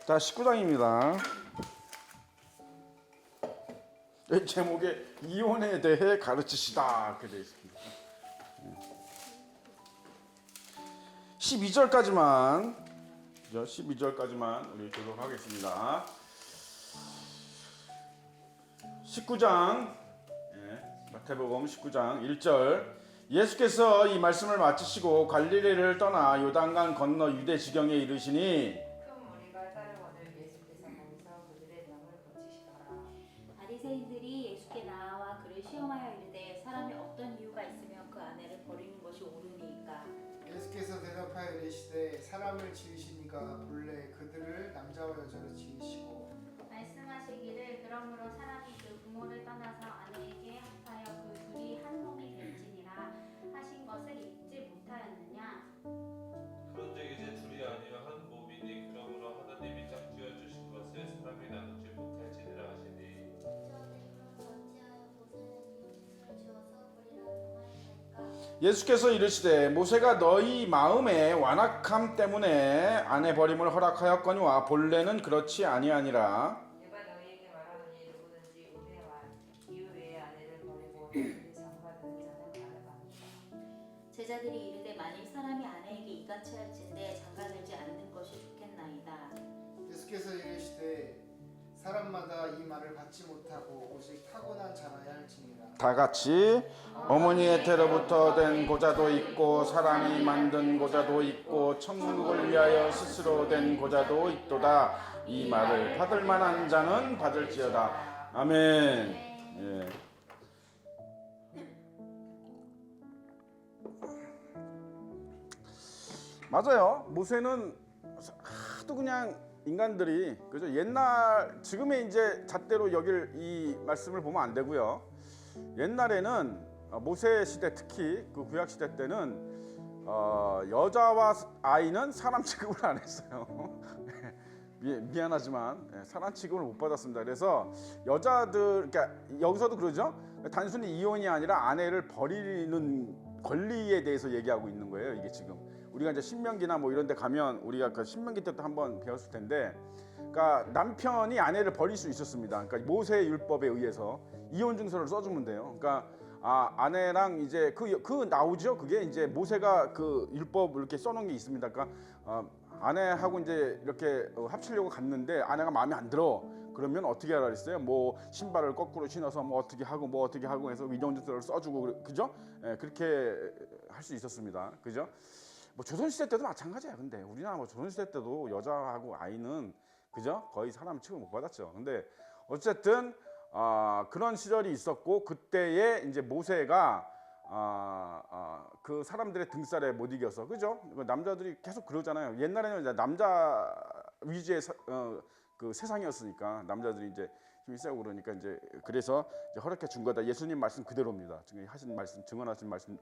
자, 19장입니다. 제목에 이혼에 대해 가르치시다 이렇게 되어 있습니다. 12절까지만 12절까지만 우리 보도록 하겠습니다. 19장 마태복음 19장 1절 예수께서 이 말씀을 마치시고 갈릴리를 떠나 요단강 건너 유대 지경에 이르시니 큰 무리가 따르거늘 예수께서 거기서 그들의 병을 고치시더라. 바리새인들이 예수께 나와 그를 시험하여 이르되 사람이 어떤 이유가 있으면 그 아내를 버리는 것이 옳으니까. 예수께서 대답하여 이르시되 사람을 지으시니가 본래 그들을 남자와 여자로 지으시고 말씀하시기를 그러므로 사람이 그 부모를 떠나서 아내에게 합하여 그 둘이 한 몸이 될지니라 하신 것을 잊지 못하였느냐. 그런즉 이제 둘이 아니여 한 몸이니 그러므로 하나님이 짝지어 주신 것을 사람이 나누지 못할지니라 하시니 예수께서 이르시되 모세가 너희 마음의 완악함 때문에 아내 버림을 허락하였거니와 본래는 그렇지 아니하니라. 내가 너희에게 말하노니 누구든지 우리의 이유 외에 아내를 버리고 너희를 장가드는 자는 나를 아니다. 제자들이 이르되 만일 사람이 아내에게 이같이 할진대 장가들지 않는 것이 좋겠나이다. 예수께서 이르시되 사람마다 이 말을 받지 못하고 오직 타고난 자라야 할지니라. 다 같이 어머니의 태로부터 된 고자도 있고 사람이 만든 고자도 있고 천국을 위하여 스스로 된 고자도 있도다. 이 말을 받을 만한 자는 받을지어다. 아멘. 예. 맞아요. 모세는 하도 그냥 인간들이 그죠? 지금의 이제 잣대로 여길 이 말씀을 보면 안 되고요. 옛날에는 모세 시대 특히 그 구약 시대 때는 여자와 아이는 사람 취급을 안 했어요. 미안하지만 사람 취급을 못 받았습니다. 그래서 여자들 그러니까 여기서도 그러죠. 단순히 이혼이 아니라 아내를 버리는 권리에 대해서 얘기하고 있는 거예요. 이게 지금 우리가 이제 신명기나 뭐 이런 데 가면 우리가 그 신명기 때도 한번 배웠을 텐데 그러니까 남편이 아내를 버릴 수 있었습니다. 그러니까 모세의 율법에 의해서 이혼 증서를 써주면 돼요. 그러니까 아내랑 이제 그 나오죠. 그게 이제 모세가 그 율법을 이렇게 써놓은 게 있습니다. 그러니까 아내하고 이제 이렇게 합치려고 갔는데 아내가 마음에 안 들어. 그러면 어떻게 하라 그랬어요? 뭐 신발을 거꾸로 신어서 뭐 어떻게 하고 해서 이혼 증서를 써주고 그죠? 그렇게 할 수 있었습니다. 그죠? 뭐 조선시대 때도 마찬가지야. 근데 우리나라 뭐 조선시대 때도 여자하고 아이는 그죠? 거의 사람 취급 못 받았죠. 근데 어쨌든 그런 시절이 있었고 그때에 이제 모세가 그 사람들의 등살에 못 이겨서 그죠? 남자들이 계속 그러잖아요. 옛날에는 이제 남자 위주의 그 세상이었으니까 남자들이 이제 힘이 세고 그러니까 이제 그래서 이제 허락해 준 거다. 예수님 말씀 그대로입니다. 지금 하신 말씀 증언하신 말씀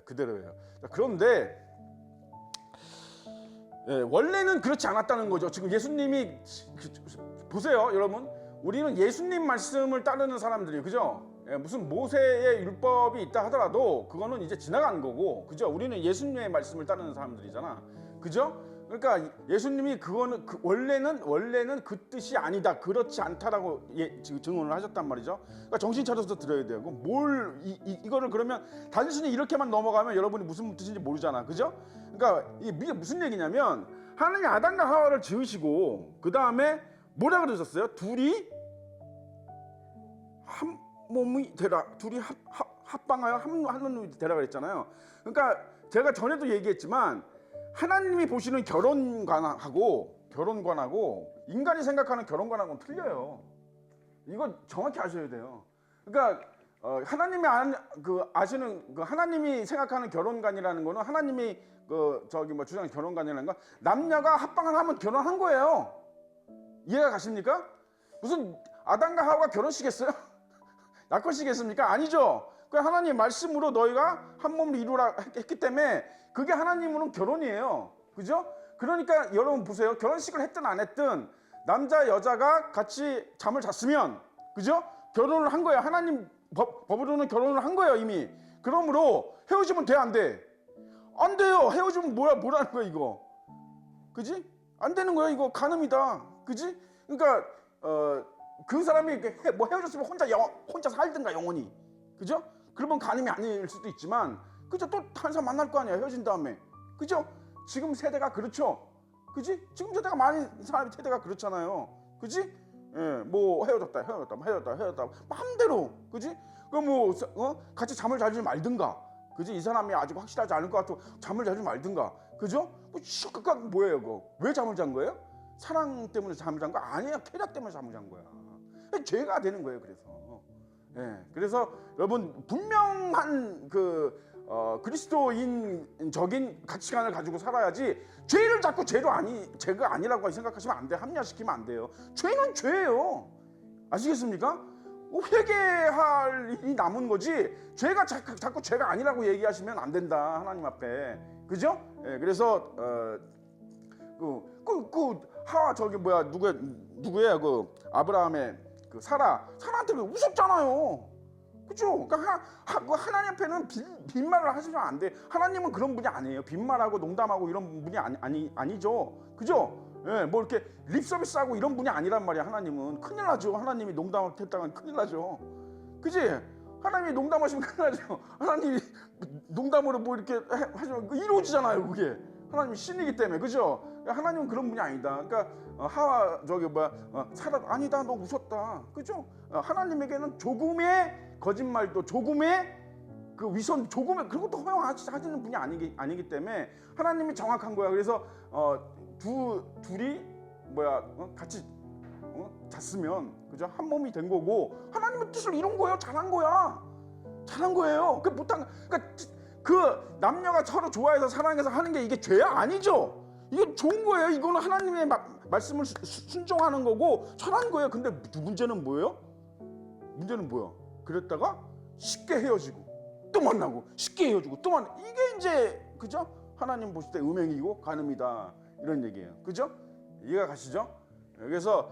그대로예요. 자, 그런데 원래는 그렇지 않았다는 거죠. 지금 예수님이 보세요, 여러분. 우리는 예수님 말씀을 따르는 사람들이 그죠? 무슨 모세의 율법이 있다 하더라도 그거는 이제 지나간 거고, 그죠? 우리는 예수님의 말씀을 따르는 사람들이잖아, 그죠? 그러니까 예수님이 그거는 원래는 그 뜻이 아니다, 그렇지 않다라고 지금 증언을 하셨단 말이죠. 그러니까 정신 차려서 들어야 돼요. 그럼 이거를 그러면 단순히 이렇게만 넘어가면 여러분이 무슨 뜻인지 모르잖아, 그죠? 그러니까 이게 무슨 얘기냐면 하나님이 아담과 하와를 지으시고 그 다음에 뭐라 그러셨어요? 둘이 한 몸이 되라, 둘이 합방하여 한 몸이 되라 그랬잖아요. 그러니까 제가 전에도 얘기했지만 하나님이 보시는 결혼관하고 인간이 생각하는 결혼관하고는 틀려요. 이거 정확히 아셔야 돼요. 그러니까 하나님이 아시는 그 하나님이 생각하는 결혼관이라는 거는 하나님이 주장하는 결혼관이라는 건 남녀가 합방을 하면 결혼한 거예요. 이해가 가십니까? 무슨 아담과 하와가 결혼시겠어요? 약혼시겠습니까? 아니죠. 그 하나님 말씀으로 너희가 한 몸을 이루라 했기 때문에 그게 하나님으로는 결혼이에요. 그죠? 그러니까 여러분 보세요. 결혼식을 했든 안 했든 남자 여자가 같이 잠을 잤으면 그죠? 결혼을 한 거예요. 하나님 법으로는 결혼을 한 거예요, 이미. 그러므로 헤어지면 돼, 안 돼? 안 돼요. 헤어지면 뭐라는 거야, 이거. 그지? 안 되는 거야. 이거 간음이다. 그지? 그러니까 그 사람이 이렇게 뭐 헤어졌으면 혼자 살든가 영원히. 그죠? 그러면 간음이 아닐 수도 있지만 그죠? 또 다른 사람 만날 거 아니야. 헤어진 다음에. 그죠? 지금 세대가 그렇죠. 그지? 지금 세대가 많이 사람이 세대가 그렇잖아요. 그지? 예, 뭐 헤어졌다 마음대로. 그지? 그럼 뭐 같이 잠을 자지 말든가. 그지? 이 사람이 아직 확실하지 않을 것 같아. 잠을 자지 말든가. 그죠? 뭐 시끄럽게 뭐예요, 그거? 왜 잠을 잔 거예요? 사랑 때문에 잠을 잔 거 아니에요. 쾌락 때문에 잠을 잔 거야. 죄가 되는 거예요. 그래서. 예, 그래서 여러분 분명한 그리스도인적인 가치관을 가지고 살아야지 죄를 자꾸 죄가 아니라고 생각하시면 안 돼. 합리화시키면 안 돼요. 죄는 죄예요. 아시겠습니까? 회개할 일이 남은 거지 죄가 자꾸 죄가 아니라고 얘기하시면 안 된다. 하나님 앞에. 그죠? 예, 그래서 하와 저기 뭐야 누구야 그 아브라함의 그 사라한테 웃었잖아요. 그죠? 그러니까 하나님 앞에는 빈말을 하시면 안 돼. 하나님은 그런 분이 아니에요. 빈말하고 농담하고 이런 분이 아니죠. 그죠? 예, 뭐 이렇게 립 서비스하고 이런 분이 아니란 말이야. 하나님은 큰일 나죠. 하나님이 농담했다간 큰일 나죠. 그지? 하나님이 농담하시면 큰일 나죠. 하나님이 농담으로 뭐 이렇게 하시면 이루어지잖아요. 그게 하나님이 신이기 때문에. 그죠? 하나님은 그런 분이 아니다. 그러니까 하와 저기 뭐야 사라 아니다. 너 웃었다. 그죠? 하나님에게는 조금의 거짓말도 조금의 그 위선 조금의 그런 것도 허용하시는 분이 아니기 때문에 하나님이 정확한 거야. 그래서 둘이 뭐야 같이 잤으면 그죠? 한 몸이 된 거고 하나님의 뜻을 이룬 거예요. 잘한 거예요. 그 못한 그러니까 그 남녀가 서로 좋아해서 사랑해서 하는 게 이게 죄야 아니죠. 이게 좋은 거예요. 이거는 하나님의 말씀을 순종하는 거고 잘한 거예요. 근데 문제는 뭐예요? 문제는 뭐야? 그랬다가 쉽게 헤어지고 또 만나고 쉽게 헤어지고 또 만나 이게 이제 그죠? 하나님 보실 때 음행이고 간음이다 이런 얘기예요. 그죠? 이해가 가시죠? 그래서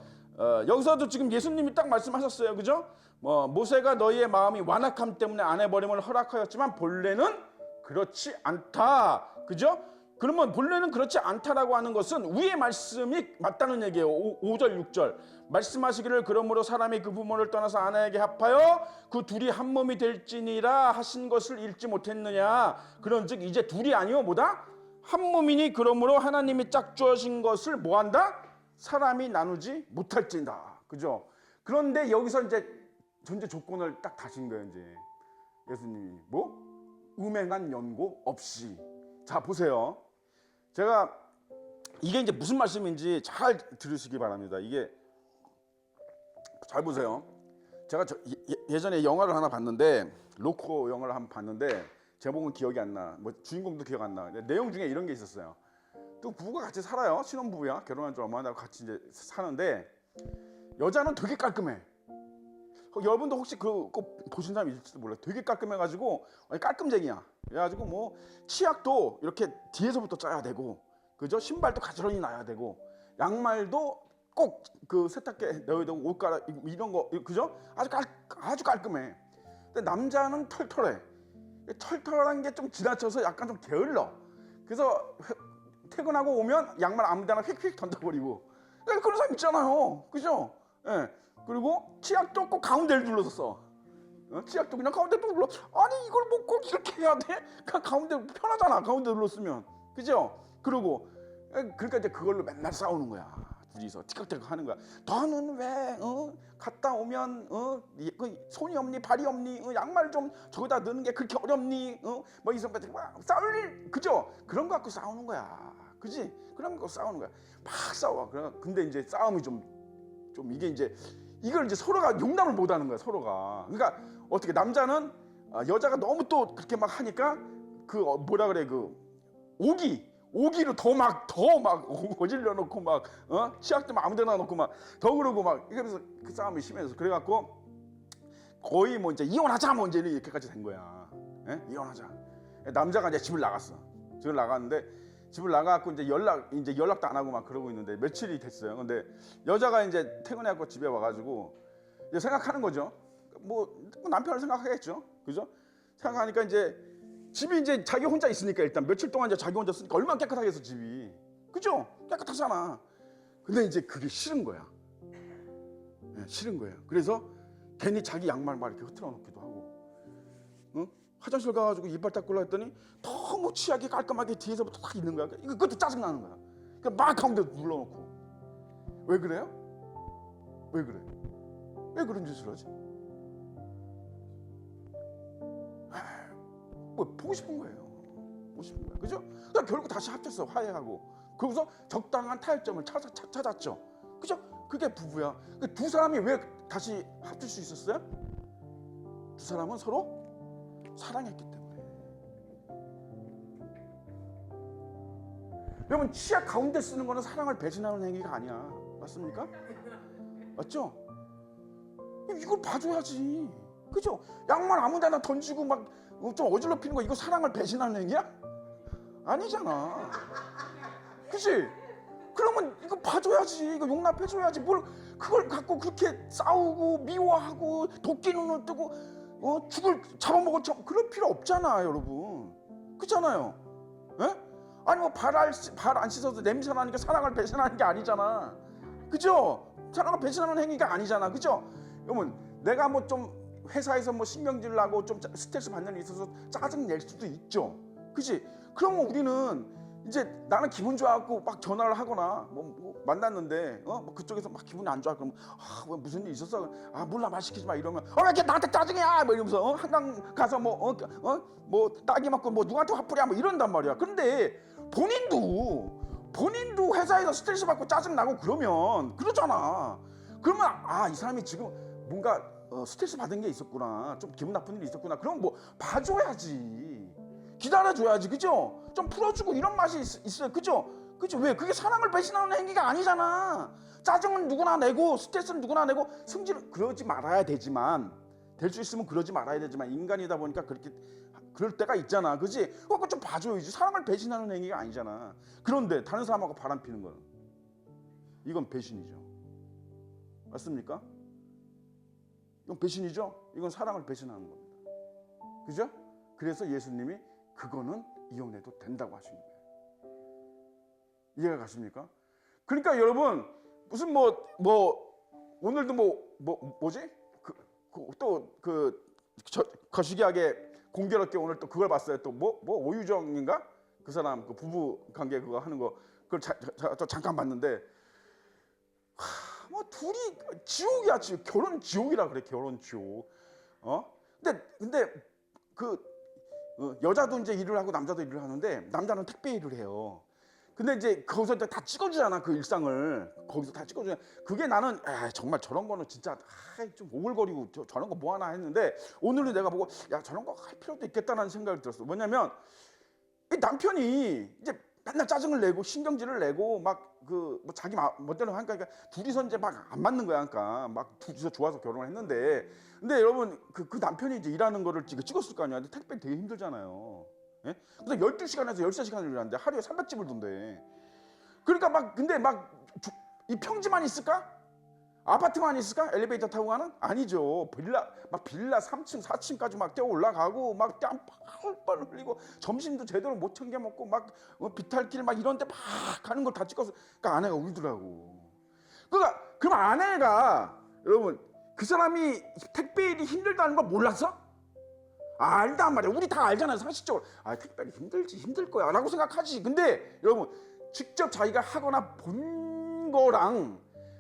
여기서도 지금 예수님이 딱 말씀하셨어요. 그죠? 모세가 너희의 마음이 완악함 때문에 아내 버림을 허락하였지만 본래는 그렇지 않다. 그죠? 그러면 본래는 그렇지 않다라고 하는 것은 위의 말씀이 맞다는 얘기예요. 5절 6절 말씀하시기를 그러므로 사람이 그 부모를 떠나서 아내에게 합하여 그 둘이 한 몸이 될지니라 하신 것을 읽지 못했느냐. 그런즉 이제 둘이 아니요 뭐다? 한 몸이니 그러므로 하나님이 짝주어신 것을 뭐한다? 사람이 나누지 못할진다. 그죠? 그런데 여기서 이제 전제 조건을 딱 다신 거예요. 이제 예수님이 뭐? 음행한 연고 없이. 자 보세요. 제가 이게 이제 무슨 말씀인지 잘 들으시기 바랍니다. 이게 잘 보세요. 제가 예전에 영화를 하나 봤는데 로코 영화를 한번 봤는데 제목은 기억이 안 나. 뭐 주인공도 기억 안 나. 내용 중에 이런 게 있었어요. 또 부부가 같이 살아요. 신혼부부야. 결혼한 지 얼마 안 되고 같이 이제 사는데 여자는 되게 깔끔해. 여러분도 혹시 그거 보신 사람 있을지도 몰라요. 되게 깔끔해가지고 깔끔쟁이야. 그래가지고 뭐 치약도 이렇게 뒤에서부터 짜야 되고, 그죠? 신발도 가지런히 놔야 되고, 양말도 꼭 그 세탁기에 넣어야 되고, 옷가락 이런 거, 그죠? 아주 깔끔해. 근데 남자는 털털해. 털털한 게 좀 지나쳐서 약간 좀 게을러. 그래서 퇴근하고 오면 양말 아무데나 휙휙 던져버리고. 그런 사람 있잖아요. 그죠? 예. 그리고 치약도 꼭 가운데를 눌러서 써. 치약도 그냥 가운데 눌러. 아니 이걸 뭐 꼭 이렇게 해야 돼? 그냥 가운데 편하잖아. 가운데 눌렀으면. 그죠? 그리고 그러니까 이제 그걸로 맨날 싸우는 거야. 둘이서 티격태격 하는 거야. 너는 왜 갔다 오면 손이 없니 발이 없니 양말 좀 저기다 넣는 게 그렇게 어렵니 뭐 이런 거 싸울 일 그죠? 그런 거 갖고 싸우는 거야. 그지? 그런 거 갖고 싸우는 거야. 막 싸워. 근데 이제 싸움이 좀 이게 이제 이걸 이제 서로가 용납을 못 하는 거야. 서로가. 그러니까 어떻게 남자는 여자가 너무 또 그렇게 막 하니까 그 뭐라 그래 그 오기로 더 막 어질러 놓고 막 치약도 막 아무데나 놓고 막 더 그러고 막 이러면서 그 싸움이 심해져서 그래갖고 거의 뭐 이제 이혼하자 뭐 이제 이렇게까지 된 거야. 예? 이혼하자. 남자가 이제 집을 나갔어. 집을 나갔는데 집을 나가갖고 이제 연락도 안 하고 막 그러고 있는데 며칠이 됐어요. 근데 여자가 이제 퇴근해갖고 집에 와가지고 이제 생각하는 거죠. 뭐 남편을 생각하겠죠. 그죠? 생각하니까 이제 집이 이제 자기 혼자 있으니까 일단 며칠 동안 이제 자기 혼자 쓰니까 얼마나 깨끗하겠어 집이. 그죠? 깨끗하잖아. 근데 이제 그게 싫은 거야. 예, 싫은 거예요. 그래서 괜히 자기 양말 막 이렇게 흐트러 놓기도 하고, 화장실 가가지고 이빨 닦으려 했더니 너무 치하게 깔끔하게 뒤에서부터 딱 있는 거야. 그것도 짜증 나는 거야. 그러니까 막 가운데 눌러놓고. 왜 그래요? 왜 그래? 왜 그런 짓을 하지? 뭐 보고 싶은 거예요. 보고 싶은 거야. 그죠? 그러니까 결국 다시 합쳤어. 화해하고. 그러고서 적당한 타협점을 찾았죠. 그죠? 그게 부부야. 두 사람이 왜 다시 합칠 수 있었어요? 두 사람은 서로 사랑했기 때문에. 여러분, 치아 가운데 쓰는 거는 사랑을 배신하는 행위가 아니야. 맞습니까? 맞죠? 이걸 봐줘야지. 그죠? 양말 아무 데나 던지고 막 좀 어질러피는 거, 이거 사랑을 배신하는 행위야? 아니잖아. 그치? 그러면 이거 봐줘야지. 이거 용납해줘야지. 뭘 그걸 갖고 그렇게 싸우고 미워하고 도끼 눈을 뜨고 죽을 잡아먹을 척 그럴 필요 없잖아, 여러분. 그렇잖아요. 에? 아니 뭐 발 안 씻어서 냄새 나니까 사랑을 배신하는 게 아니잖아. 그죠? 사랑을 배신하는 행위가 아니잖아. 그죠? 여러분, 내가 뭐 좀 회사에서 뭐 신경질 나고 좀 스트레스 받는 일이 있어서 짜증 낼 수도 있죠. 그치? 그러면 우리는 이제 나는 기분 좋아갖고 막 전화를 하거나 뭐 만났는데 뭐 그쪽에서 막 기분이 안 좋아. 그러면 왜 무슨 일 있었어? 몰라, 말 시키지 마. 이러면 왜 이렇게 나한테 짜증이야? 뭐 이러면서 한강 가서 뭐 딱이 맞고 뭐 누구한테 화풀이야 뭐 이런단 말이야. 그런데 본인도 회사에서 스트레스 받고 짜증 나고 그러면 그러잖아. 그러면 이 사람이 지금 뭔가 스트레스 받은 게 있었구나, 좀 기분 나쁜 일이 있었구나. 그럼 뭐 봐줘야지, 기다려줘야지. 그죠? 좀 풀어주고 이런 맛이 있어요. 그죠? 왜? 그게 사랑을 배신하는 행위가 아니잖아. 짜증은 누구나 내고 스트레스는 누구나 내고 승질은 그러지 말아야 되지만, 될 수 있으면 그러지 말아야 되지만, 인간이다 보니까 그렇게 그럴 때가 있잖아. 그지? 그거 좀 봐줘야지. 사랑을 배신하는 행위가 아니잖아. 그런데 다른 사람하고 바람 피는 건 이건 배신이죠. 맞습니까? 이건 배신이죠. 이건 사랑을 배신하는 겁니다. 그죠? 그래서 예수님이 그거는 이혼해도 된다고 하신 거예요. 이해가 가십니까? 그러니까 여러분, 무슨 오늘도 뭐지? 거시기하게 공교롭게 오늘 또 그걸 봤어요. 또 오유정인가? 그 사람 그 부부 관계 그거 하는 거 그걸 저 잠깐 봤는데, 뭐 둘이 지옥이야. 지금 결혼 지옥이라 그래. 결혼 지옥. 근데 여자도 이제 일을 하고 남자도 일을 하는데, 남자는 택배 일을 해요. 근데 이제 거기서 다 찍어주잖아. 그 일상을 거기서 다 찍어주잖아. 그게 나는 정말 저런 거는 진짜 좀 오글거리고 저런 거 뭐 하나 했는데, 오늘은 내가 보고 저런 거 할 필요도 있겠다는 생각이 들었어. 뭐냐면 이 남편이 이제 맨날 짜증을 내고 신경질을 내고 막 자기 멋대로 하니까 둘이서 이제 막 안 맞는 거야. 그러니까 막 둘이서 좋아서 결혼을 했는데, 근데 여러분 그 남편이 이제 일하는 거를 찍었을 거 아니야. 근데 택배 되게 힘들잖아요. 예? 근데 12시간에서 13시간을 일하는데 하루에 300집을 돈대. 그러니까 근데 이 평지만 있을까? 아파트만 있을까? 엘리베이터 타고 가는? 아니죠. 빌라 3층, 4층까지 막 뛰어 올라가고 막 땀 뻘뻘 흘리고 점심도 제대로 못 챙겨 먹고 막 비탈길 막 이런 데 막 가는 걸 다 찍어서, 그러니까 아내가 울더라고. 그러니까 그럼 아내가, 여러분, 그 사람이 택배 일이 힘들다는 걸 몰랐어? 알단 말이야. 우리 다 알잖아요. 상식적으로. 택배 일이 힘들 거야 라고 생각하지. 근데 여러분, 직접 자기가 하거나 본 거랑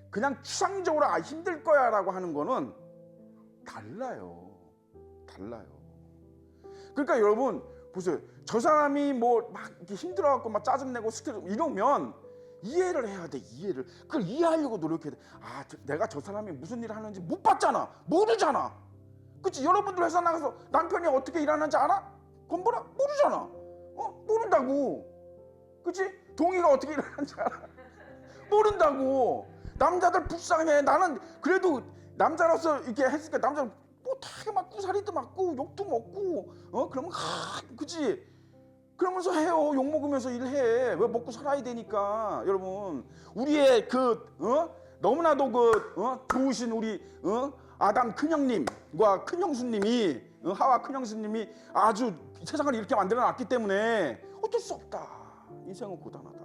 그냥 추상적으로 힘들 거야 라고 하는 거는 달라요. 그러니까 여러분 보세요. 저 사람이 막 이렇게 힘들어갖고 막 짜증내고 스트레스 이러면 이해를 해야 돼. 이해를. 그걸 이해하려고 노력해야 돼. 내가 저 사람이 무슨 일을 하는지 못 봤잖아. 모르잖아. 그치? 여러분들 회사 나가서 남편이 어떻게 일하는지 알아? 그건 모르잖아. 모른다고. 그치? 동의가 어떻게 일하는지 알아? 모른다고. 남자들 불쌍해. 나는 그래도 남자로서 이렇게 했으니까 남자는 못하게 맞고 살이도 맞고 욕도 먹고 그러면 그치? 그러면서 해요. 욕 먹으면서 일해. 왜? 먹고 살아야 되니까. 여러분, 우리의 너무나도 좋으신 우리 아담 큰형님과 큰형수님이, 하와 큰형수님이 아주 세상을 이렇게 만들어 놨기 때문에 어쩔 수 없다. 인생은 고단하다.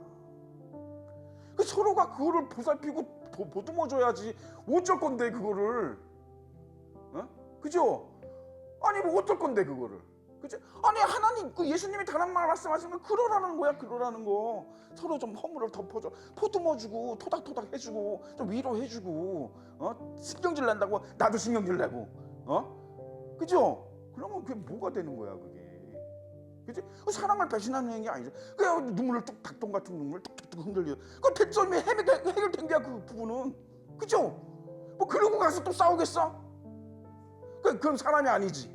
그 서로가 그거를 보살피고 보듬어줘야지. 어쩔 건데 그거를, 그죠? 아니 뭐 어쩔 건데 그거를, 그죠? 아니 하나님 그 예수님이 다른 말 말씀하시면 그러라는 거야, 그러라는 거. 서로 좀 허물을 덮어줘, 보듬어주고 토닥토닥 해주고 좀 위로해주고, 신경질 낸다고 나도 신경질 내고, 그죠? 그러면 그게 뭐가 되는 거야 그게, 그지? 사랑을 배신하는 게 아니죠. 그냥 눈물을 뚝 닭똥 같은 눈물 뚝뚝뚝 흔들려. 그 됐어, 이미 해결된 거야 그 부분은, 그죠? 뭐 그러고 가서 또 싸우겠어? 그럼 사람이 아니지.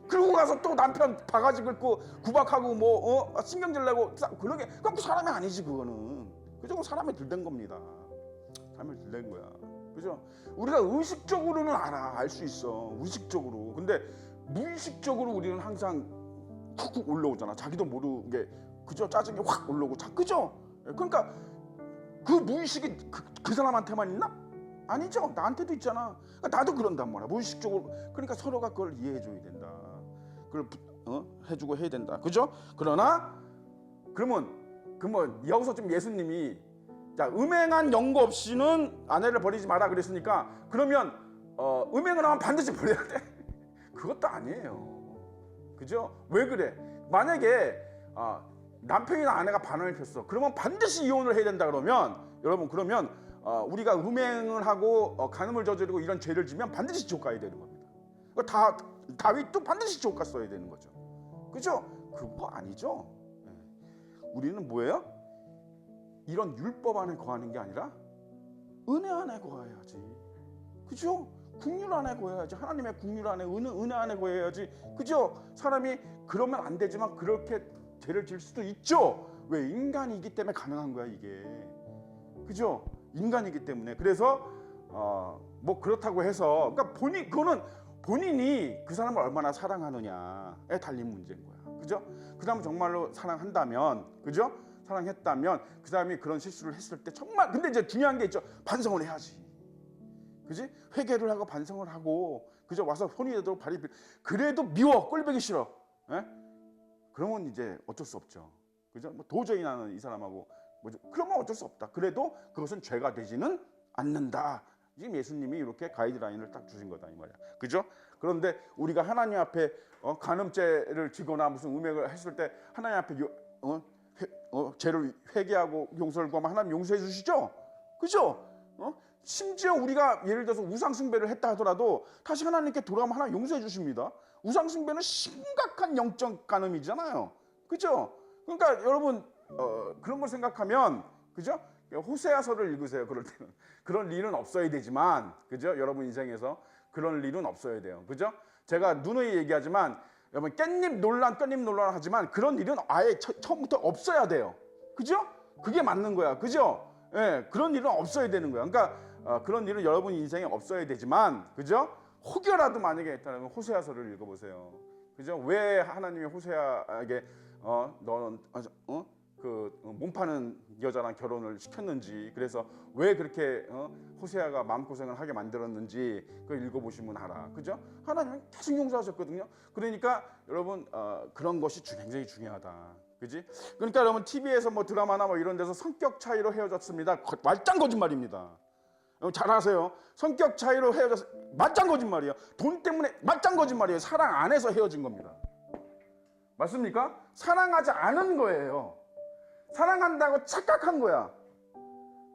그러고 가서 또 남편 바가지 긁고 구박하고 뭐 신경질 내고 그런 게 그건 사람이 아니지 그거는. 그죠? 그건 사람이 들된 겁니다. 사람이 들된 거야. 그죠? 우리가 의식적으로는 알 수 있어. 의식적으로. 근데 무의식적으로 우리는 항상 쿡쿡 올라오잖아. 자기도 모르게, 그죠? 짜증이 확 올라오고, 그죠? 그러니까 그 무의식이 그 사람한테만 있나? 아니죠. 나한테도 있잖아. 그러니까 나도 그런단 말이야. 무의식적으로. 그러니까 서로가 그걸 이해해줘야 된다. 그걸 해주고 해야 된다. 그죠? 그러나 그러면 여기서 좀 예수님이 자, 음행한 연고 없이는 아내를 버리지 마라 그랬으니까, 그러면 음행을 하면 반드시 버려야 돼? 그것도 아니에요. 그죠? 왜 그래? 만약에 남편이나 아내가 반응을 폈어. 그러면 반드시 이혼을 해야 된다 그러면, 여러분, 그러면 우리가 음행을 하고 간음을 저지르고 이런 죄를 지면 반드시 지옥 가야 되는 겁니다. 다윗도 반드시 지옥 갔어야 되는 거죠. 그죠? 그거 아니죠? 우리는 뭐예요? 이런 율법 안에 거하는 게 아니라 은혜 안에 거해야지. 그죠? 국률 안에 거해야지. 하나님의 국률 안에, 은혜 안에 거해야지. 그죠? 사람이 그러면 안 되지만 그렇게 죄를 질 수도 있죠. 왜? 인간이기 때문에 가능한 거야 이게. 그죠? 인간이기 때문에. 그래서 뭐 그렇다고 해서, 그러니까 그거는 본인이 그 사람을 얼마나 사랑하느냐에 달린 문제인 거야. 그죠? 그 사람을 정말로 사랑한다면, 그죠? 사랑했다면 그 사람이 그런 실수를 했을 때 정말, 근데 이제 중요한 게 있죠. 반성을 해야지. 그지? 회개를 하고 반성을 하고, 그죠? 와서 손이 되도록 발이, 그래도 미워, 꼴보기 싫어. 그러면 이제 어쩔 수 없죠. 그죠? 뭐 도저히 나는 이 사람하고 그러면 어쩔 수 없다. 그래도 그것은 죄가 되지는 않는다. 지금 예수님이 이렇게 가이드라인을 딱 주신 거다 이 말이야. 그죠? 그런데 우리가 하나님 앞에 간음죄를 지거나 무슨 음행을 했을 때 하나님 앞에 죄를 회개하고 용서를 구하면 하나님 용서해 주시죠? 그죠? 심지어 우리가 예를 들어서 우상 숭배를 했다 하더라도 다시 하나님께 돌아가면 하나님 용서해 주십니다. 우상 숭배는 심각한 영적 간음이잖아요. 그죠? 그러니까 여러분 그런 걸 생각하면, 그죠? 호세아서를 읽으세요. 그럴 때는 그런 일은 없어야 되지만, 그죠? 여러분 인생에서 그런 일은 없어야 돼요. 그죠? 제가 누누이 얘기하지만, 여러분 깻잎 논란 하지만 그런 일은 아예 처음부터 없어야 돼요. 그죠? 그게 맞는 거야. 그죠? 예, 그런 일은 없어야 되는 거야. 그러니까 그런 일은 여러분 인생에 없어야 되지만, 그죠? 혹여라도 만약에 있다면 호세아서를 읽어보세요. 그죠? 왜 하나님이 호세아에게 너는 몸 파는 여자랑 결혼을 시켰는지, 그래서 왜 그렇게 호세아가 마음고생을 하게 만들었는지 그걸 읽어보시면 알아. 그죠? 하나님은 계속 용서하셨거든요. 그러니까 여러분 그런 것이 굉장히 중요하다. 그지? 그러니까 여러분 TV에서 뭐 드라마나 뭐 이런 데서 성격 차이로 헤어졌습니다. 말짱 거짓말입니다. 잘 아세요. 성격 차이로 헤어졌, 말짱 거짓말이에요. 돈 때문에 말짱 거짓말이에요. 사랑 안 해서 헤어진 겁니다. 맞습니까? 사랑하지 않은 거예요. 사랑한다고 착각한 거야.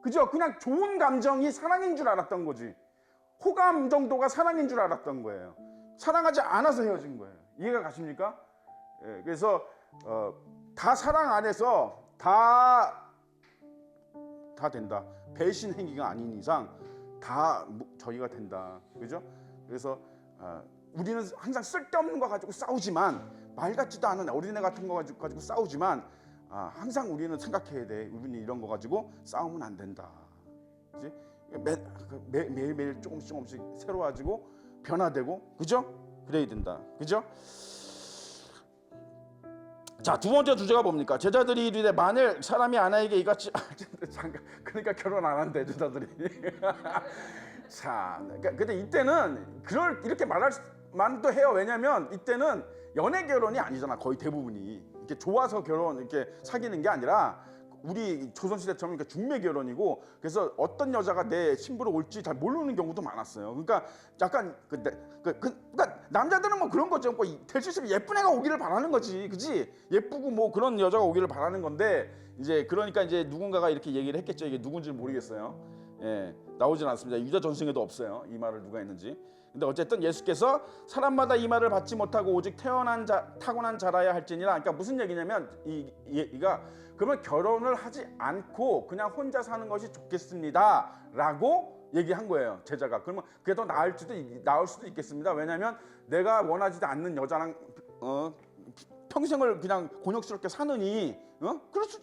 그죠? 그냥 좋은 감정이 사랑인 줄 알았던 거지. 호감 정도가 사랑인 줄 알았던 거예요. 사랑하지 않아서 헤어진 거예요. 이해가 가십니까? 예, 그래서 다 사랑 안에서 다 된다. 배신 행위가 아닌 이상 다 저희가 된다. 그죠? 그래서 우리는 항상 쓸데없는 거 가지고 싸우지만, 말 같지도 않은 어린애 같은 거 가지고 싸우지만, 항상 우리는 생각해야 돼. 우리는 이런 거 가지고 싸우면 안 된다. 그지? 매일매일 조금씩 새로워지고 변화되고, 그죠? 그래야 된다. 그죠? 자, 두 번째 주제가 뭡니까? 제자들이 이르되 만일 사람이 아내에게 이같이 잠깐, 그러니까 결혼 안 한대 제자들이. 자, 근데 이때는 이렇게 말할 만도 해요. 왜냐면 이때는 연애 결혼이 아니잖아. 거의 대부분이 이렇게 좋아서 이렇게 사귀는 게 아니라 우리 조선시대처럼 그러니까 중매 결혼이고 그래서 어떤 여자가 내 신부로 올지 잘 모르는 경우도 많았어요. 그러니까 약간 그러니까 남자들은 뭐 그런 거죠. 될 수 있으면 예쁜 애가 오기를 바라는 거지, 그지? 예쁘고 뭐 그런 여자가 오기를 바라는 건데 이제 그러니까 이제 누군가가 이렇게 얘기를 했겠죠. 이게 누군지 모르겠어요. 예, 나오진 않습니다. 유다 전승에도 없어요. 이 말을 누가 했는지. 근데 어쨌든 예수께서 사람마다 이 말을 받지 못하고 오직 타고난 자라야 할지니라. 그러니까 무슨 얘기냐면 이가 그러면 결혼을 하지 않고 그냥 혼자 사는 것이 좋겠습니다라고 얘기한 거예요. 제자가. 그러면 그게 더 나을 수도 있겠습니다. 왜냐하면 내가 원하지도 않는 여자랑 평생을 그냥 곤욕스럽게 사느니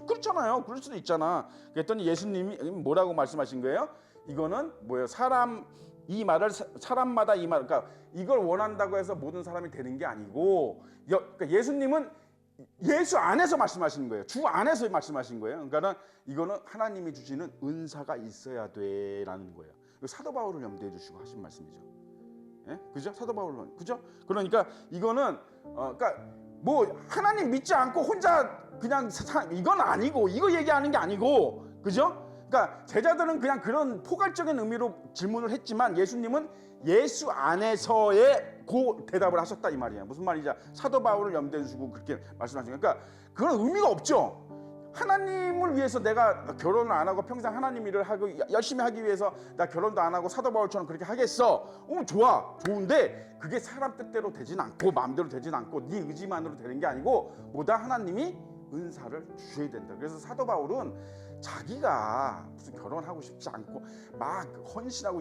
그렇잖아요. 그럴 수도 있잖아. 그랬더니 예수님이 뭐라고 말씀하신 거예요? 이거는 뭐예요? 사람마다 이 말, 그러니까 이걸 원한다고 해서 모든 사람이 되는 게 아니고, 그러니까 예수님은 예수 안에서 말씀하시는 거예요. 주 안에서 말씀하신 거예요. 그러니까 이거는 하나님이 주시는 은사가 있어야 돼라는 거예요. 사도 바울을 염두에 두시고 하신 말씀이죠. 예? 그죠? 사도 바울은 그죠? 그러니까 이거는 그러니까 뭐 하나님 믿지 않고 혼자 그냥 이건 아니고 이거 얘기하는 게 아니고, 그죠? 그러니까 제자들은 그냥 그런 포괄적인 의미로 질문을 했지만 예수님은 예수 안에서의 그 대답을 하셨다 이 말이에요. 무슨 말이냐? 사도 바울을 염두에 두시고 그렇게 말씀하시니까 그러니까 그런 의미가 없죠. 하나님을 위해서 내가 결혼을 안 하고 평생 하나님 일을 하고 열심히 하기 위해서 나 결혼도 안 하고 사도 바울처럼 그렇게 하겠어. 좋은데 그게 사람 뜻대로 되진 않고 마음대로 되진 않고 네 의지만으로 되는 게 아니고 뭐다 하나님이 은사를 주셔야 된다. 그래서 사도 바울은 자기가 무슨 결혼하고 싶지 않고 막 헌신하고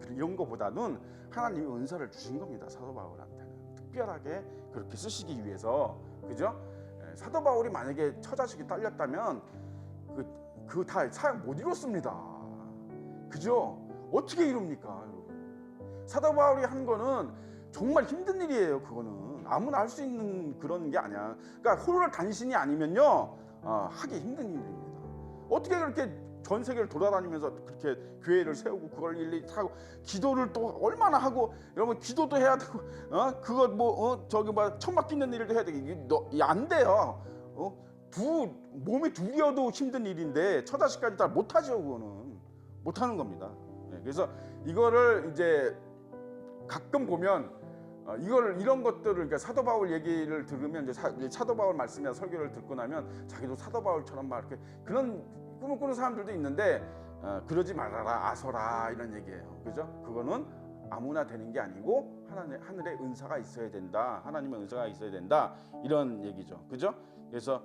이런 거보다는 하나님이 은사를 주신 겁니다. 사도 바울한테는 특별하게 그렇게 쓰시기 위해서, 그죠? 사도 바울이 만약에 처자식이 딸렸다면 그 다 사역 못 이뤘습니다. 그죠? 어떻게 이룹니까, 여러분? 사도 바울이 한 거는 정말 힘든 일이에요. 그거는 아무나 할 수 있는 그런 게 아니야. 그러니까 홀로 단신이 아니면요 하기 힘든 일입니다. 어떻게 그렇게 전 세계를 돌아다니면서 그렇게 교회를 세우고 그걸 일일이 하고 기도를 또 얼마나 하고, 여러분 기도도 해야 되고 그거 저기 천막 끼는 일도 해야 되고 이게 안 돼요. 몸이 둘이어도 힘든 일인데 처자식까지 다 못하죠. 그거는 못하는 겁니다. 그래서 이거를 이제 가끔 보면 이런 것들을, 그러니까 사도 바울 얘기를 들으면 이제 사도 바울 말씀이나 설교를 듣고 나면 자기도 사도 바울처럼 막 이렇게 그런 꿈을 꾸는 사람들도 있는데 그러지 말아라, 아서라 이런 얘기예요. 그죠? 그거는 아무나 되는 게 아니고 하늘의 은사가 있어야 된다. 하나님의 은사가 있어야 된다. 이런 얘기죠. 그죠? 그래서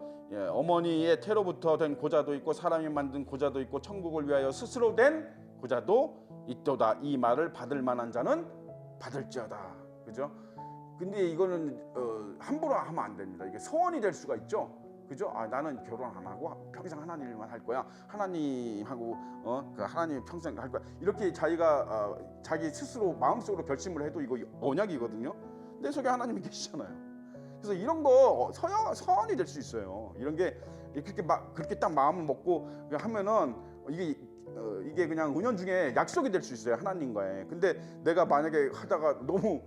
어머니의 태로부터 된 고자도 있고 사람이 만든 고자도 있고 천국을 위하여 스스로 된 고자도 있도다. 이 말을 받을 만한 자는 받을지어다. 그죠? 근데 이거는 함부로 하면 안 됩니다. 이게 서원이 될 수가 있죠. 그죠? 나는 결혼 안 하고 평생 하나님 일만 할 거야. 하나님하고 하나님 평생 할 거야. 이렇게 자기가 자기 스스로 마음속으로 결심을 해도 이거 언약이거든요. 내 속에 하나님이 계시잖아요. 그래서 이런 거 서원이 될 수 있어요. 이런 게 그렇게 딱 마음을 먹고 하면은 이게 그냥 은연중에 약속이 될 수 있어요. 하나님과의. 근데 내가 만약에 하다가 너무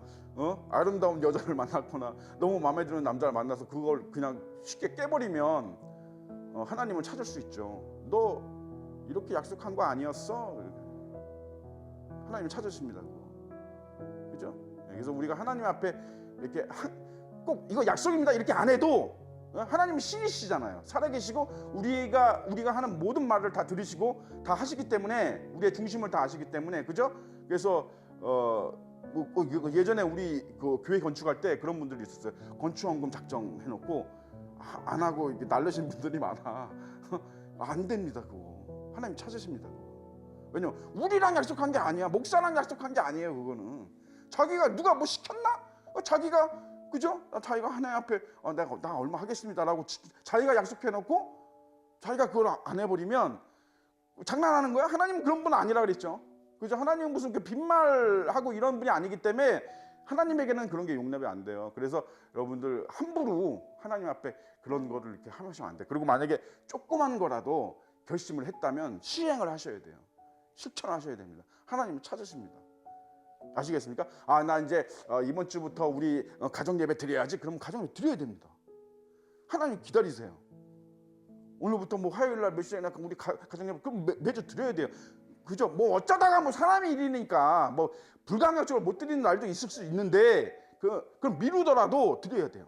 아름다운 여자를 만났거나 너무 마음에 드는 남자를 만나서 그걸 그냥 쉽게 깨버리면 하나님을 찾을 수 있죠. 너 이렇게 약속한 거 아니었어? 하나님을 찾으십니다. 그죠? 그래서 우리가 하나님 앞에 이렇게 꼭 이거 약속입니다 이렇게 안 해도 하나님은 신이시잖아요. 살아계시고 우리가 하는 모든 말을 다 들으시고 다 하시기 때문에 우리의 중심을 다 아시기 때문에, 그죠? 그래서 예전에 우리 그 교회 건축할 때 그런 분들이 있었어요. 건축원금 작정해놓고 안 하고 이렇게 날르신 분들이 많아. 안 됩니다. 그거 하나님 찾으십니다. 왜냐면 우리랑 약속한 게 아니야. 목사랑 약속한 게 아니에요. 그거는 자기가 누가 뭐 시켰나? 자기가, 그죠? 자기가 하나님 앞에 나 얼마 하겠습니다라고 자기가 약속해놓고 자기가 그걸 안 해버리면 장난하는 거야? 하나님은 그런 분 아니라 그랬죠. 그죠? 하나님은 무슨 빈말하고 이런 분이 아니기 때문에 하나님에게는 그런 게 용납이 안 돼요. 그래서 여러분들 함부로 하나님 앞에 그런 거를 이렇게 하시면 안 돼. 그리고 만약에 조그만 거라도 결심을 했다면 시행을 하셔야 돼요. 실천하셔야 됩니다. 하나님을 찾으십니다. 아시겠습니까? 나 이제 이번 주부터 우리 가정 예배 드려야지. 그럼 가정 예배 드려야 됩니다. 하나님 기다리세요. 오늘부터 뭐 화요일 날 몇 시간이나 우리 가정예배 그럼 매주 드려야 돼요. 그죠? 뭐 어쩌다가 뭐 사람이 일이니까 뭐 불가항력적으로 못 드리는 날도 있을 수 있는데 그럼 미루더라도 드려야 돼요.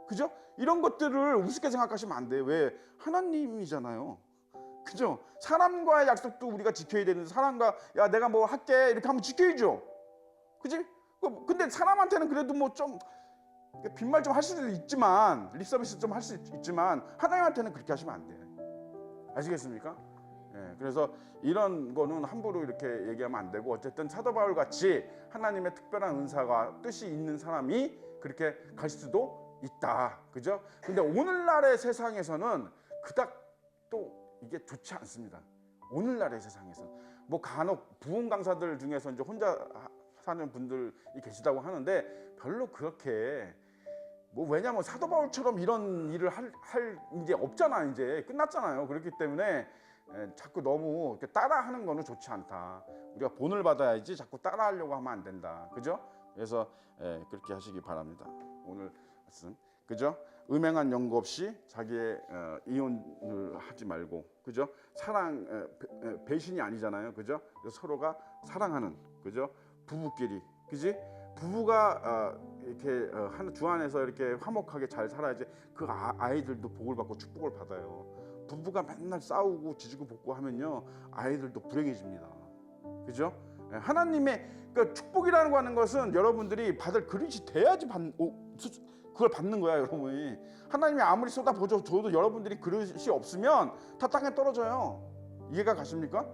그죠? 이런 것들을 우습게 생각하시면 안 돼요. 왜? 하나님이잖아요. 그죠? 사람과의 약속도 우리가 지켜야 되는데 사람과 야 내가 뭐 할게 이렇게 하면 지켜야죠. 그지? 근데 사람한테는 그래도 뭐 좀 빈말 좀 할 수도 있지만 립서비스 좀 할 수 있지만 하나님한테는 그렇게 하시면 안 돼요. 아시겠습니까? 예, 그래서 이런 거는 함부로 이렇게 얘기하면 안 되고 어쨌든 사도 바울 같이 하나님의 특별한 은사가 뜻이 있는 사람이 그렇게 갈 수도 있다. 그죠? 근데 오늘날의 세상에서는 그닥 또 이게 좋지 않습니다. 오늘날의 세상에서 뭐 간혹 부흥 강사들 중에서 이제 혼자 사는 분들이 계시다고 하는데 별로 그렇게 뭐 왜냐면 사도 바울처럼 이런 일을 할 이제 없잖아. 이제 끝났잖아요. 그렇기 때문에 자꾸 너무 이렇게 따라하는 거는 좋지 않다. 우리가 본을 받아야지 자꾸 따라하려고 하면 안 된다. 그죠? 그래서 그렇게 하시기 바랍니다. 오늘 말씀 그죠? 음행한 연고 없이 자기의 이혼을 하지 말고 그죠? 사랑 배신이 아니잖아요. 그죠? 그래서 서로가 사랑하는 그죠? 부부끼리 그지? 부부가 이렇게 주 안에서 이렇게 화목하게 잘 살아야지 그 아이들도 복을 받고 축복을 받아요. 부부가 맨날 싸우고 지지고 볶고 하면요 아이들도 불행해집니다. 그죠? 하나님의 그러니까 축복이라는 거 하는 것은 여러분들이 받을 그릇이 돼야지 그걸 받는 거야 여러분이. 하나님이 아무리 쏟아부어줘도 여러분들이 그릇이 없으면 다 땅에 떨어져요. 이해가 가십니까?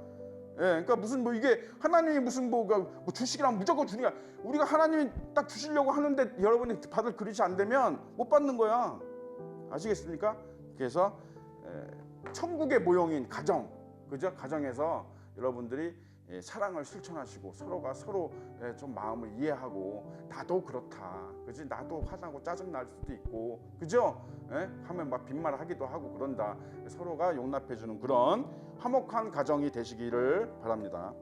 예, 그러니까 무슨 뭐 이게 하나님이 무슨 뭐 주식이랑 무조건 주니까 우리가 하나님이 딱 주시려고 하는데 여러분이 받을 그릇이 안 되면 못 받는 거야. 아시겠습니까? 그래서 천국의 모형인 가정, 그죠? 가정에서 여러분들이 사랑을 실천하시고 서로가 서로 좀 마음을 이해하고 나도 그렇다, 그지? 나도 화나고 짜증 날 수도 있고, 그죠? 하면 막 빈말 하기도 하고 그런다. 서로가 용납해주는 그런 화목한 가정이 되시기를 바랍니다.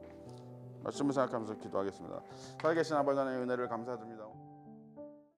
말씀을 생각하면서 기도하겠습니다. 살아계신 아버지 하나님의 은혜를 감사드립니다.